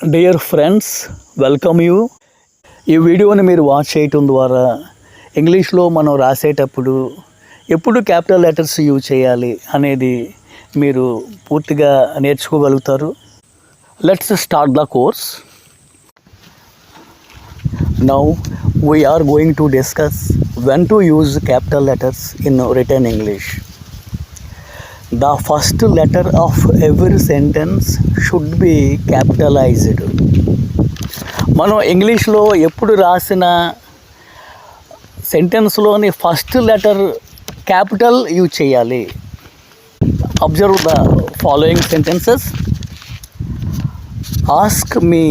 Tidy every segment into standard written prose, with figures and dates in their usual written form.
Dear friends, welcome you. ఈ వీడియోని మీరు వాచ్ చేయటం ద్వారా ఇంగ్లీష్లో మనం రాసేటప్పుడు ఎప్పుడు క్యాపిటల్ లెటర్స్ యూజ్ చేయాలి అనేది మీరు పూర్తిగా నేర్చుకోగలుగుతారు. Let's start the course. Now we are going to discuss when to use capital letters in written English. The first letter of every sentence should be capitalized. మనం ఇంగ్లీష్లో ఎప్పుడు రాసిన సెంటెన్స్లోని ఫస్ట్ లెటర్ క్యాపిటల్ యూజ్ చేయాలి. Observe the following sentences. Ask me,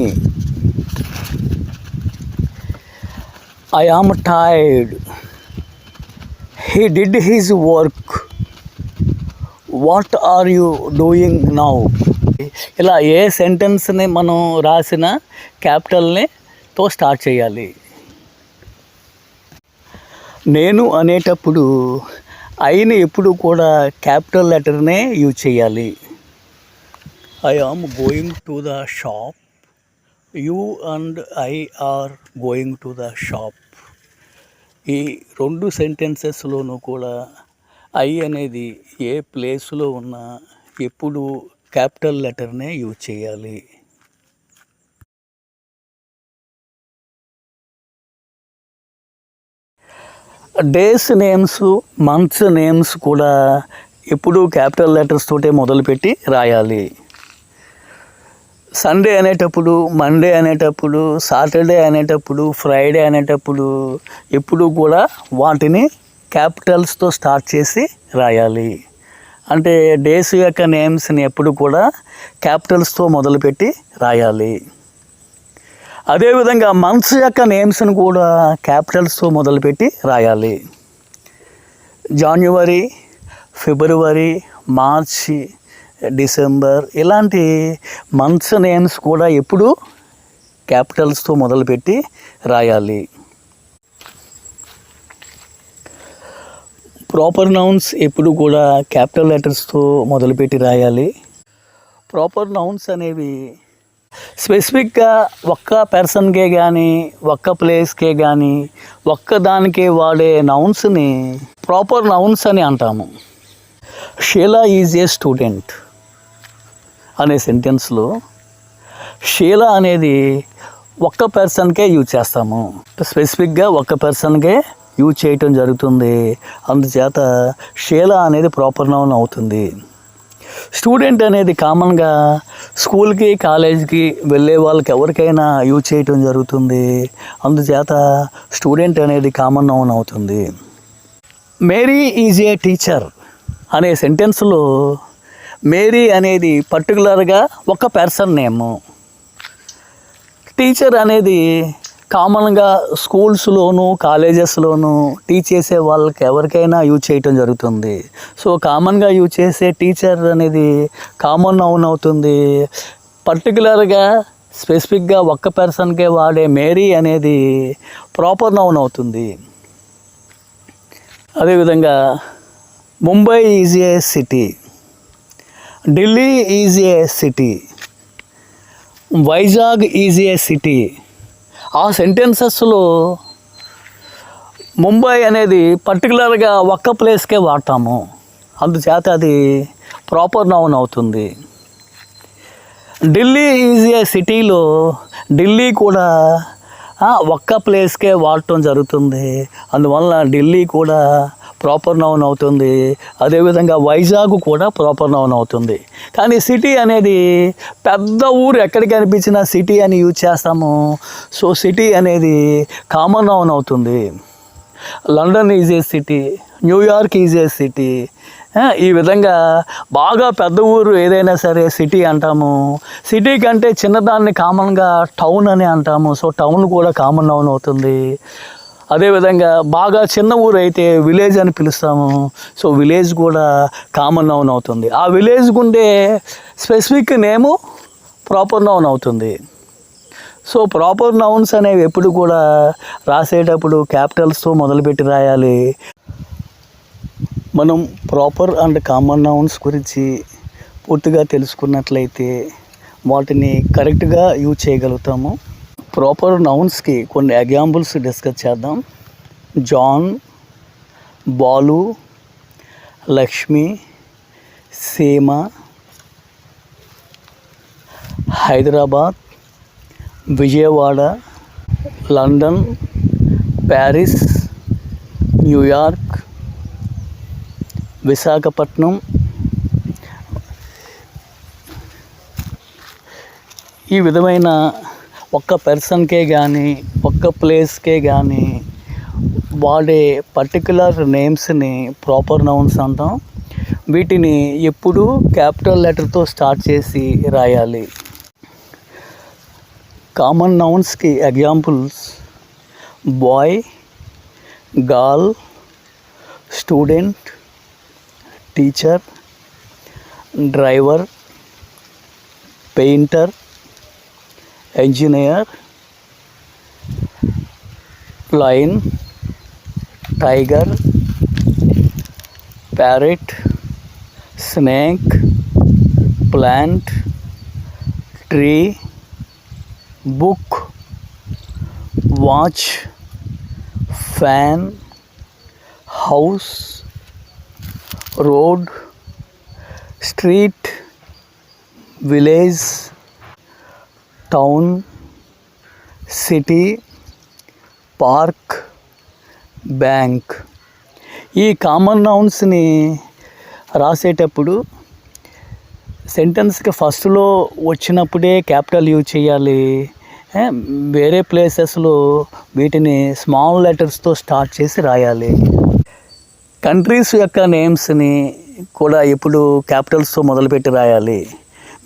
I am tired, he did his work, what are you doing now? ఇలా ఏ సెంటెన్స్ని మనం రాసిన క్యాపిటల్తో start చేయాలి. నేను అనేటప్పుడు ఐని ఎప్పుడు కూడా క్యాపిటల్ లెటర్నే యూజ్ చేయాలి. I am going to the shop, you and I are going to the shop. ఈ రెండు సెంటెన్సెస్లోనూ కూడా ఐ అనేది ఏ ప్లేస్లో ఉన్నా ఎప్పుడు క్యాపిటల్ లెటర్నే యూజ్ చేయాలి. డేస్ నేమ్స్, మంత్స్ నేమ్స్ కూడా ఎప్పుడు క్యాపిటల్ లెటర్స్ తోటే మొదలుపెట్టి రాయాలి. సండే అనేటప్పుడు, మండే అనేటప్పుడు, సాటర్డే అనేటప్పుడు, ఫ్రైడే అనేటప్పుడు ఎప్పుడు కూడా వాటిని క్యాపిటల్స్తో స్టార్ట్ చేసి రాయాలి. అంటే డేస్ యొక్క నేమ్స్ని ఎప్పుడు కూడా క్యాపిటల్స్తో మొదలుపెట్టి రాయాలి. అదేవిధంగా మంత్స్ యొక్క నేమ్స్ని కూడా క్యాపిటల్స్తో మొదలుపెట్టి రాయాలి. జాన్యువరి, ఫిబ్రవరి, మార్చి, డిసెంబర్ ఇలాంటి మంత్స్ నేమ్స్ కూడా ఎప్పుడు క్యాపిటల్స్తో మొదలుపెట్టి రాయాలి. ప్రాపర్ నౌన్స్ ఎప్పుడు కూడా క్యాపిటల్ లెటర్స్తో మొదలుపెట్టి రాయాలి. ప్రాపర్ నౌన్స్ అనేవి స్పెసిఫిక్గా ఒక్క పర్సన్కే కానీ, ఒక్క ప్లేస్కే కానీ, ఒక్క దానికే వాడే నౌన్స్ని ప్రాపర్ నౌన్స్ అని అంటాము. షీలా ఈజ్ ఏ స్టూడెంట్ అనే సెంటెన్స్లో షీలా అనేది ఒక్క పర్సన్కే యూజ్ చేస్తాము. స్పెసిఫిక్గా ఒక్క పర్సన్కే యూజ్ చేయటం జరుగుతుంది. అందుచేత షీలా అనేది ప్రాపర్ నౌన్ అవుతుంది. స్టూడెంట్ అనేది కామన్గా స్కూల్కి, కాలేజీకి వెళ్ళే వాళ్ళకి ఎవరికైనా యూజ్ చేయటం జరుగుతుంది. అందుచేత స్టూడెంట్ అనేది కామన్ నౌన్ అవుతుంది. మేరీ ఈజ్ ఏ టీచర్ అనే సెంటెన్స్లో మేరీ అనేది పర్టికులర్గా ఒక పర్సన్ నేము. టీచర్ అనేది కామన్గా స్కూల్స్లోను, కాలేజెస్లోను టీచ్ చేసే వాళ్ళకి ఎవరికైనా యూజ్ చేయటం జరుగుతుంది. సో కామన్గా యూజ్ చేసే టీచర్ అనేది కామన్ నౌన్ అవుతుంది. పర్టికులర్గా స్పెసిఫిక్గా ఒక్క పర్సన్కే వాడే మేరీ అనేది ప్రాపర్ నౌన్ అవుతుంది. అదేవిధంగా Mumbai is a city, Delhi is a city, Vizag is a city. ఆ సెంటెన్సెస్లో ముంబై అనేది పర్టికులర్గా ఒక్క ప్లేస్కే వాడతాము. అందుచేత అది ప్రాపర్ నౌన్ అవుతుంది. ఢిల్లీ ఈజ్ ఏ సిటీలో ఢిల్లీ కూడా ఒక్క ప్లేస్కే వాడటం జరుగుతుంది. అందువల్ల ఢిల్లీ కూడా ప్రాపర్ నౌన్ అవుతుంది. అదేవిధంగా వైజాగ్ కూడా ప్రాపర్ నౌన్ అవుతుంది. కానీ సిటీ అనేది పెద్ద ఊరు ఎక్కడికి కనిపించినా సిటీ అని యూజ్ చేస్తాము. సో సిటీ అనేది కామన్ నౌన్ అవుతుంది. London is a city, New York is a city. ఈ విధంగా బాగా పెద్ద ఊరు ఏదైనా సరే సిటీ అంటాము. సిటీ కంటే చిన్నదాన్ని కామన్గా టౌన్ అని అంటాము. సో టౌన్ కూడా కామన్ నౌన్ అవుతుంది. అదేవిధంగా బాగా చిన్న ఊరు అయితే విలేజ్ అని పిలుస్తాము. సో విలేజ్ కూడా కామన్ నౌన్ అవుతుంది. ఆ విలేజ్కి ఉండే స్పెసిఫిక్ నేము ప్రాపర్ నౌన్ అవుతుంది. సో ప్రాపర్ నౌన్స్ అనేవి ఎప్పుడు కూడా రాసేటప్పుడు క్యాపిటల్స్తో మొదలుపెట్టి రాయాలి. మనం ప్రాపర్ అండ్ కామన్ నౌన్స్ గురించి పూర్తిగా తెలుసుకున్నట్లయితే వాటిని కరెక్ట్గా యూజ్ చేయగలుగుతాము. ప్రాపర్ నౌన్స్కి కొన్ని ఎగ్జాంపుల్స్ డిస్కస్ చేద్దాం. జాన్, బాలు, లక్ష్మి, సీమ, Hyderabad, Vijayawada, London, Paris, New York, Visakhapatnam. ఈ విధమైన ఒక్క పర్సన్కే కానీ ఒక్క ప్లేస్కే కానీ వాడే పర్టికులర్ నేమ్స్ని ప్రాపర్ నౌన్స్ అంటాం. వీటిని ఎప్పుడూ క్యాపిటల్ లెటర్తో స్టార్ట్ చేసి రాయాలి. కామన్ నౌన్స్కి examples boy, girl, student, teacher, driver, painter, engineer, lion, tiger, parrot, snake, plant, tree, book, watch, fan, house, road, street, village, town, city, park, bank. ఈ common నౌన్స్ని రాసేటప్పుడు సెంటెన్స్కి ఫస్ట్లో వచ్చినప్పుడే క్యాపిటల్ యూజ్ చేయాలి. వేరే ప్లేసెస్లో వీటిని స్మాల్ లెటర్స్తో స్టార్ట్ చేసి రాయాలి. కంట్రీస్ యొక్క నేమ్స్ని కూడా ఇప్పుడు క్యాపిటల్స్తో మొదలుపెట్టి రాయాలి.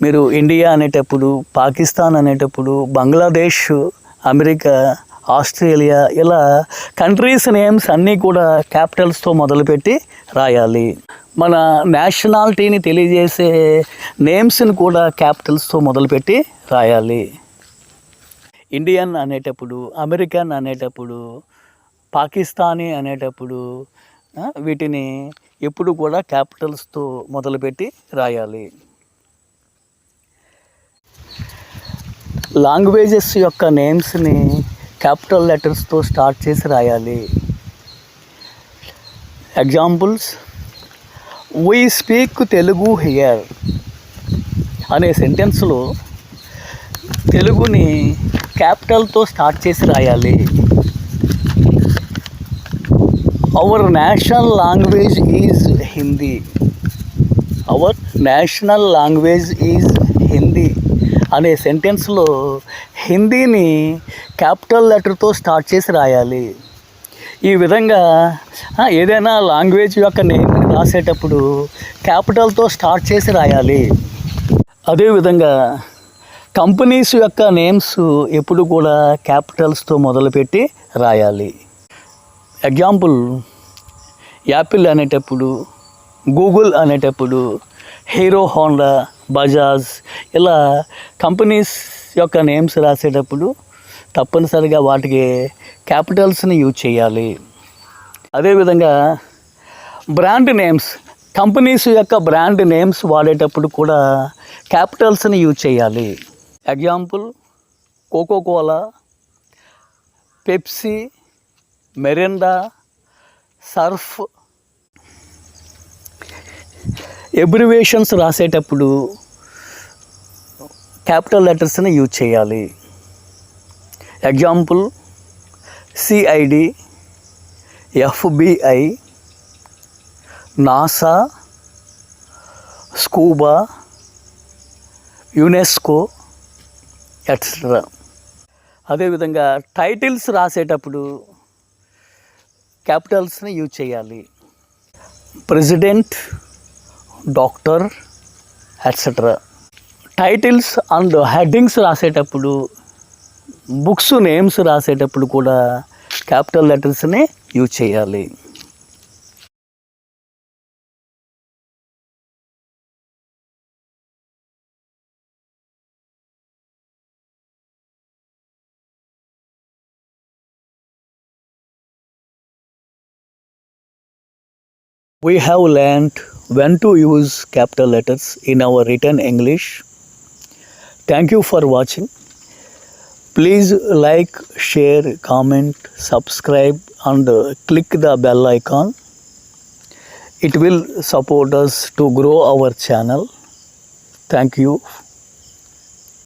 మీరు ఇండియా అనేటప్పుడు, పాకిస్తాన్ అనేటప్పుడు, బంగ్లాదేశ్, అమెరికా, ఆస్ట్రేలియా, ఇలా కంట్రీస్ నేమ్స్ అన్నీ కూడా క్యాపిటల్స్తో మొదలుపెట్టి రాయాలి. మన నేషనాలిటీని తెలియజేసే నేమ్స్ని కూడా క్యాపిటల్స్తో మొదలుపెట్టి రాయాలి. ఇండియన్ అనేటప్పుడు, అమెరికన్ అనేటప్పుడు, పాకిస్తానీ అనేటప్పుడు వీటిని ఎప్పుడు కూడా క్యాపిటల్స్తో మొదలుపెట్టి రాయాలి. లాంగ్వేజెస్ యొక్క నేమ్స్ని క్యాపిటల్ లెటర్స్తో స్టార్ట్ చేసి రాయాలి. Examples we speak Telugu here అనే సెంటెన్స్లో తెలుగుని క్యాపిటల్తో స్టార్ట్ చేసి రాయాలి. Our national language is Hindi. Our national language is Hindi అనే సెంటెన్స్లో హిందీని క్యాపిటల్ లెటర్తో స్టార్ట్ చేసి రాయాలి. ఈ విధంగా ఏదైనా లాంగ్వేజ్ యొక్క నేమ్ని రాసేటప్పుడు క్యాపిటల్తో స్టార్ట్ చేసి రాయాలి. అదేవిధంగా కంపెనీస్ యొక్క నేమ్స్ ఎప్పుడు కూడా క్యాపిటల్స్తో మొదలుపెట్టి రాయాలి. ఎగ్జాంపుల్ యాపిల్ అనేటప్పుడు, గూగుల్ అనేటప్పుడు, హీరో హోండా, బజాజ్, ఇలా కంపెనీస్ యొక్క నేమ్స్ రాసేటప్పుడు తప్పనిసరిగా వాటికి క్యాపిటల్స్ని యూజ్ చేయాలి. అదేవిధంగా బ్రాండ్ నేమ్స్, కంపెనీస్ యొక్క బ్రాండ్ నేమ్స్ వాడేటప్పుడు కూడా క్యాపిటల్స్ని యూజ్ చేయాలి. Example Coca Cola, Pepsi, Mirinda, Surf. Abbreviations రాసేటప్పుడు క్యాపిటల్ లెటర్స్ని యూజ్ చేయాలి. Example CID, FBI, NASA, scuba, UNESCO, etcetera. అదేవిధంగా టైటిల్స్ రాసేటప్పుడు క్యాపిటల్స్ని యూజ్ చేయాలి. President, doctor, etcetera. Titles and headings రాసేటప్పుడు, బుక్స్ నేమ్స్ రాసేటప్పుడు కూడా క్యాపిటల్ లెటర్స్ని యూజ్ చేయాలి. We have learnt when to use capital letters in our written English. Thank you for watching. Please like, share, comment, subscribe and click the bell icon. It will support us to grow our channel. Thank you.